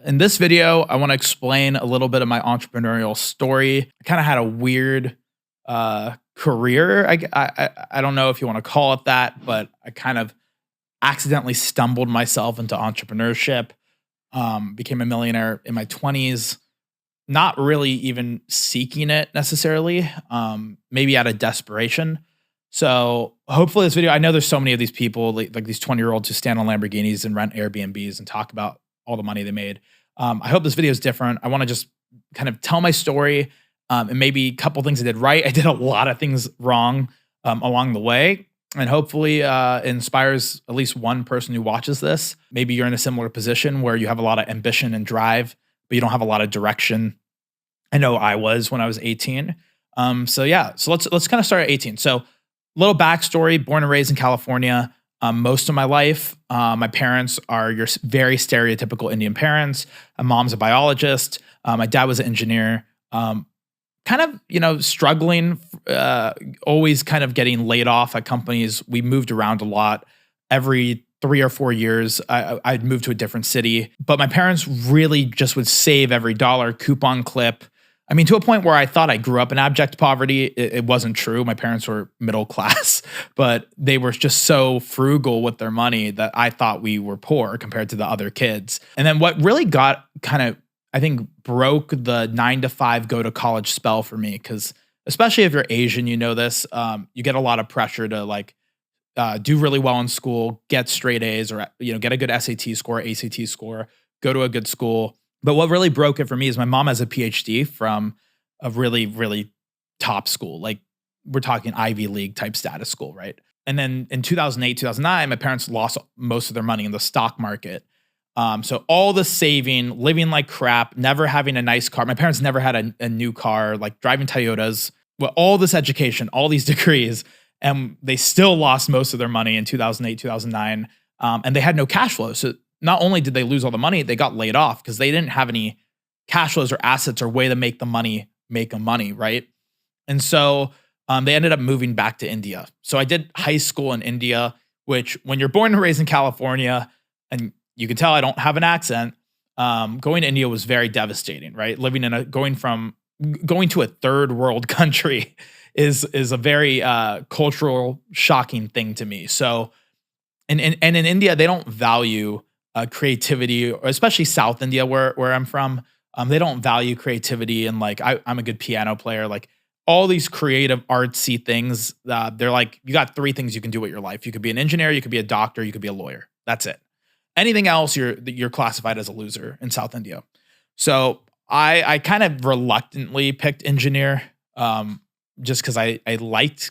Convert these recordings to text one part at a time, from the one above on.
In this video, I want to explain a little bit of my entrepreneurial story. I kind of had a weird career. I don't know if you want to call it that, but I kind of accidentally stumbled myself into entrepreneurship. Became a millionaire in my 20s, not really even seeking it necessarily, maybe out of desperation. So hopefully this video, I know there's so many of these people, like these 20-year-olds who stand on Lamborghinis and rent Airbnbs and talk about all the money they made. I hope this video is different. I want to just kind of tell my story, and maybe a couple things I did right. I did a lot of things wrong along the way, and hopefully inspires at least one person who watches this. Maybe you're in a similar position where you have a lot of ambition and drive, but you don't have a lot of direction. I know I was when I was 18. So let's kind of start at 18. So little backstory: born and raised in California. Most of my life, my parents are your very stereotypical Indian parents. My mom's a biologist. My dad was an engineer. Kind of, struggling, always kind of getting laid off at companies. We moved around a lot. Every 3 or 4 years, I'd move to a different city. But my parents really just would save every dollar, coupon clip. I mean, to a point where I thought I grew up in abject poverty. It wasn't true. My parents were middle class, but they were just so frugal with their money that I thought we were poor compared to the other kids. And then what really got kind of, I think, broke the 9 to 5 go to college spell for me, because especially if you're Asian, you know this, you get a lot of pressure to do really well in school, get straight A's, or get a good SAT score, ACT score, go to a good school. But what really broke it for me is my mom has a PhD from a really, really top school. Like, we're talking Ivy League type status school, right? And then in 2008, 2009, my parents lost most of their money in the stock market. So all the saving, living like crap, never having a nice car. My parents never had a new car, like driving Toyotas. Well, all this education, all these degrees, and they still lost most of their money in 2008, 2009. And they had no cash flow. So not only did they lose all the money, they got laid off because they didn't have any cash flows or assets or way to make them money, right? And so they ended up moving back to India. So I did high school in India, which, when you're born and raised in California, and you can tell I don't have an accent, going to India was very devastating, right? Going to a third world country is a very cultural, shocking thing to me. So, and in India, they don't value creativity, or especially South India, where I'm from. They don't value creativity, and I'm a good piano player. Like, all these creative, artsy things, they're like, you got 3 things you can do with your life. You could be an engineer, you could be a doctor, you could be a lawyer. That's it. Anything else, you're classified as a loser in South India. So I kind of reluctantly picked engineer, just because I liked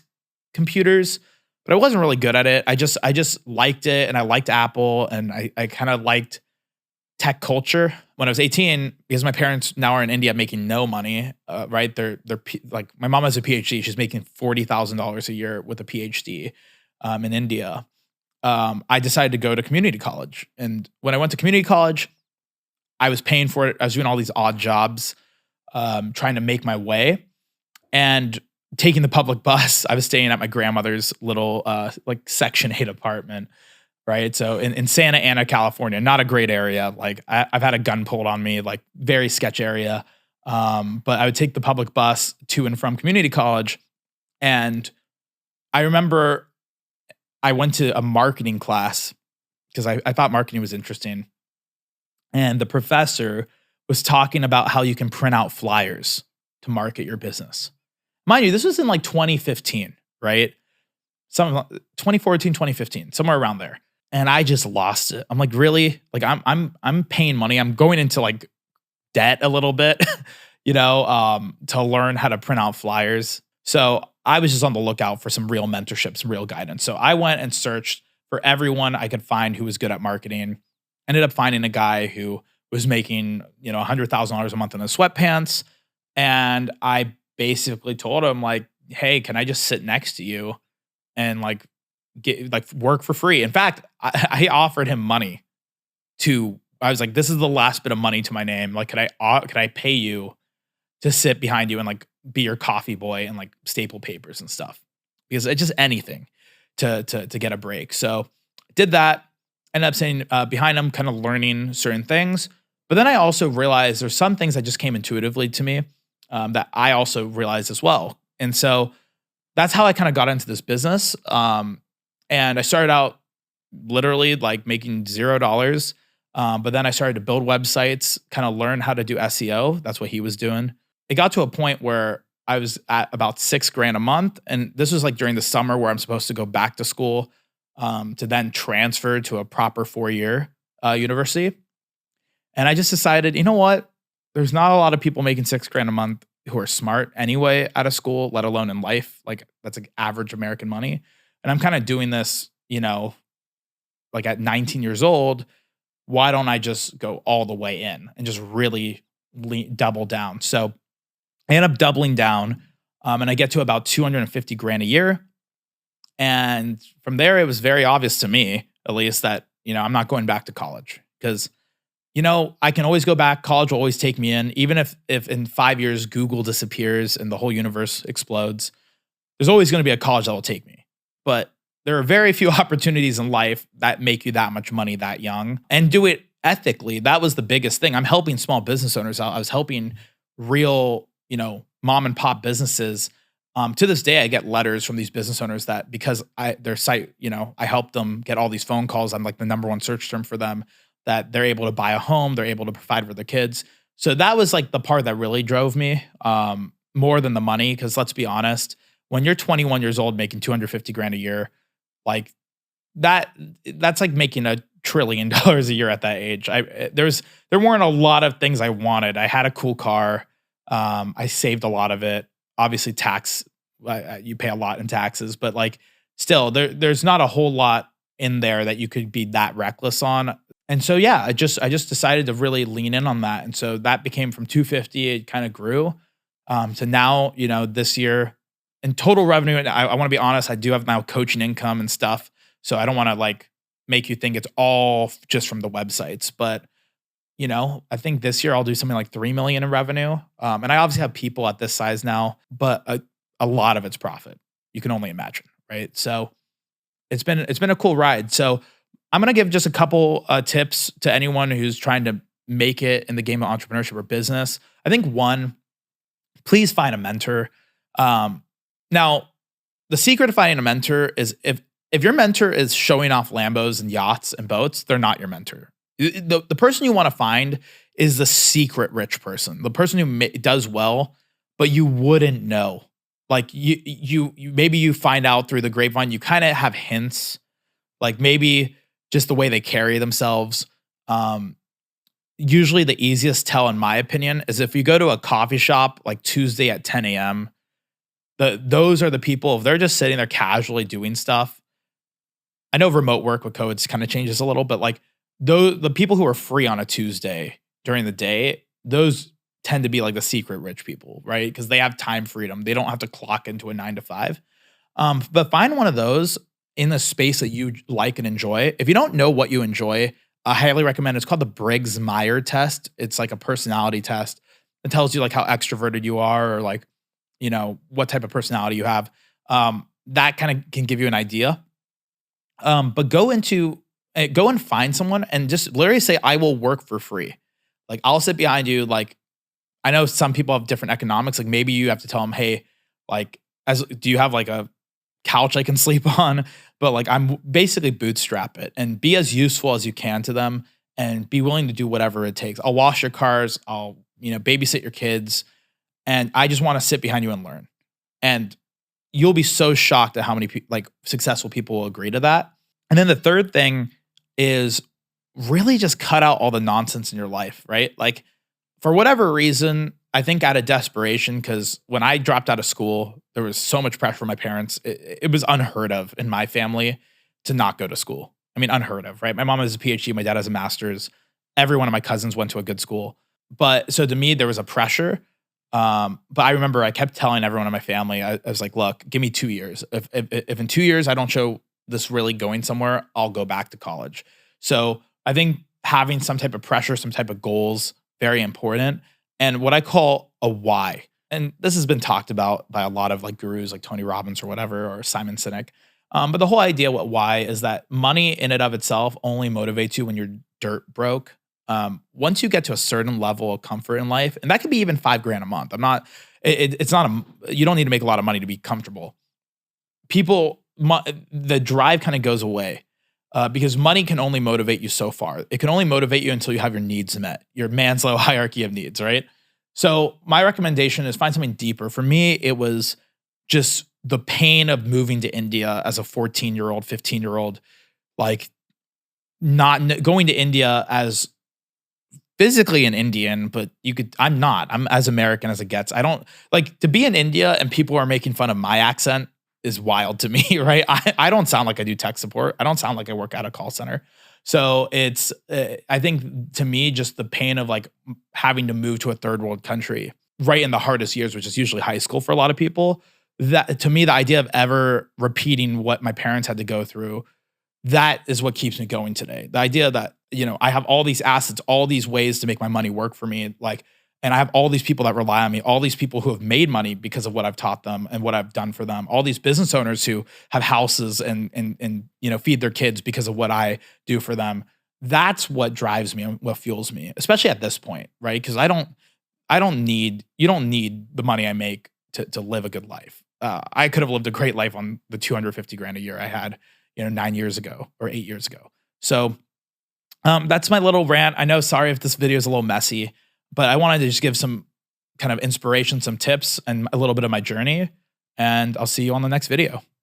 computers, but I wasn't really good at it. I just liked it, and I liked Apple, and I kind of liked tech culture. When I was 18, because my parents now are in India making no money, right? They're like, my mom has a PhD. She's making $40,000 a year with a PhD in India. I decided to go to community college. And when I went to community college, I was paying for it. I was doing all these odd jobs, trying to make my way, and taking the public bus. I was staying at my grandmother's little Section 8 apartment, right? So in Santa Ana, California, not a great area. Like, I've had a gun pulled on me, like, very sketch area. But I would take the public bus to and from community college. And I remember I went to a marketing class because I thought marketing was interesting. And the professor was talking about how you can print out flyers to market your business. Mind you, this was in 2015, right? 2014, 2015, somewhere around there. And I just lost it. I'm like, really? Like, I'm paying money. I'm going into debt a little bit, to learn how to print out flyers. So I was just on the lookout for some real mentorship, some real guidance. So I went and searched for everyone I could find who was good at marketing. Ended up finding a guy who was making, $100,000 a month in the sweatpants. And I basically told him, hey, can I just sit next to you and get work for free? In fact, I offered him money I was like, this is the last bit of money to my name. Like, could I pay you to sit behind you and be your coffee boy and staple papers and stuff? Because it's just anything to get a break. So did that. Ended up sitting behind him, kind of learning certain things. But then I also realized there's some things that just came intuitively to me that I also realized as well. And so that's how I kind of got into this business. And I started out literally like making $0. But then I started to build websites, kind of learn how to do SEO. That's what he was doing. It got to a point where I was at about 6 grand a month. And this was like during the summer where I'm supposed to go back to school to then transfer to a proper 4 year university. And I just decided, you know what? There's not a lot of people making 6 grand a month who are smart anyway out of school, let alone in life. Like that's like average American money. And I'm kind of doing this, like at 19 years old. Why don't I just go all the way in and just really double down? So I end up doubling down and I get to about 250 grand a year. And from there, it was very obvious to me, at least, that, I'm not going back to college because I can always go back. College will always take me in. Even if in 5 years Google disappears and the whole universe explodes, there's always going to be a college that will take me. But there are very few opportunities in life that make you that much money that young and do it ethically. That was the biggest thing. I'm helping small business owners out. I was helping real, mom and pop businesses. To this day, I get letters from these business owners that because their site, I help them get all these phone calls. I'm like the number one search term for them, that they're able to buy a home, they're able to provide for their kids. So that was like the part that really drove me more than the money. Because let's be honest, when you're 21 years old making 250 grand a year, like that's like making $1 trillion a year at that age. There weren't a lot of things I wanted. I had a cool car. I saved a lot of it. Obviously you pay a lot in taxes, but like still there's not a whole lot in there that you could be that reckless on. And so, yeah, I just decided to really lean in on that. And so that became from 250, it kind of grew to now, this year in total revenue. And I want to be honest, I do have now coaching income and stuff. So I don't want to like make you think it's all just from the websites, but I think this year I'll do something like 3 million in revenue. And I obviously have people at this size now, but a lot of it's profit. You can only imagine, right? So it's been a cool ride. So I'm going to give just a couple tips to anyone who's trying to make it in the game of entrepreneurship or business. I think one, please find a mentor. Now, the secret to finding a mentor is if your mentor is showing off Lambos and yachts and boats, they're not your mentor. The person you want to find is the secret rich person, the person who does well, but you wouldn't know. Like you maybe you find out through the grapevine. You kind of have hints, like maybe just the way they carry themselves. Usually, the easiest tell, in my opinion, is if you go to a coffee shop like Tuesday at 10 a.m. Those are the people. If they're just sitting there casually doing stuff. I know remote work with codes kind of changes a little, but like the people who are free on a Tuesday during the day, those tend to be like the secret rich people, right? Because they have time freedom. They don't have to clock into a 9 to 5. But find one of those in the space that you like and enjoy. If you don't know what you enjoy, I highly recommend. It's called the Briggs-Meyer test. It's like a personality test. It tells you like how extroverted you are, or like, what type of personality you have. That kind of can give you an idea. But go and find someone and just literally say, I will work for free. Like I'll sit behind you. Like I know some people have different economics. Like maybe you have to tell them, hey, like, do you have like a couch I can sleep on? But like I'm basically bootstrap it and be as useful as you can to them and be willing to do whatever it takes. I'll wash your cars. I'll, babysit your kids. And I just want to sit behind you and learn. And you'll be so shocked at how many successful people will agree to that. And then the third thing is really just cut out all the nonsense in your life, right? Like for whatever reason, I think out of desperation, because when I dropped out of school, there was so much pressure from my parents. It was unheard of in my family to not go to school. I mean, unheard of, right? My mom has a PhD, my dad has a master's. Every one of my cousins went to a good school. But so to me, there was a pressure. But I remember I kept telling everyone in my family, I was like, look, give me 2 years. If in 2 years I don't show this really going somewhere, I'll go back to college. So I think having some type of pressure, some type of goals, very important. And what I call a why. And this has been talked about by a lot of like gurus like Tony Robbins or whatever, or Simon Sinek. But the whole idea what why is that money in and of itself only motivates you when you're dirt broke. Once you get to a certain level of comfort in life, and that could be even 5 grand a month. It's not you don't need to make a lot of money to be comfortable. The drive kind of goes away because money can only motivate you so far. It can only motivate you until you have your needs met, your Maslow's hierarchy of needs, right? So my recommendation is find something deeper. For me, it was just the pain of moving to India as a 14-year-old, 15-year-old, like not going to India as physically an Indian, but I'm not. I'm as American as it gets. I don't like to be in India and people are making fun of my accent is wild to me, right? I don't sound like I do tech support. I don't sound like I work at a call center. So it's, I think to me, just the pain of like having to move to a third world country right in the hardest years, which is usually high school for a lot of people. That to me, the idea of ever repeating what my parents had to go through, that is what keeps me going today. The idea that, I have all these assets, all these ways to make my money work for me. And I have all these people that rely on me, all these people who have made money because of what I've taught them and what I've done for them, all these business owners who have houses and feed their kids because of what I do for them. That's what drives me and what fuels me, especially at this point, right? Because you don't need the money I make to live a good life. I could have lived a great life on the 250 grand a year I had, 9 years ago or 8 years ago. So that's my little rant. I know, sorry if this video is a little messy, but I wanted to just give some kind of inspiration, some tips, and a little bit of my journey. And I'll see you on the next video.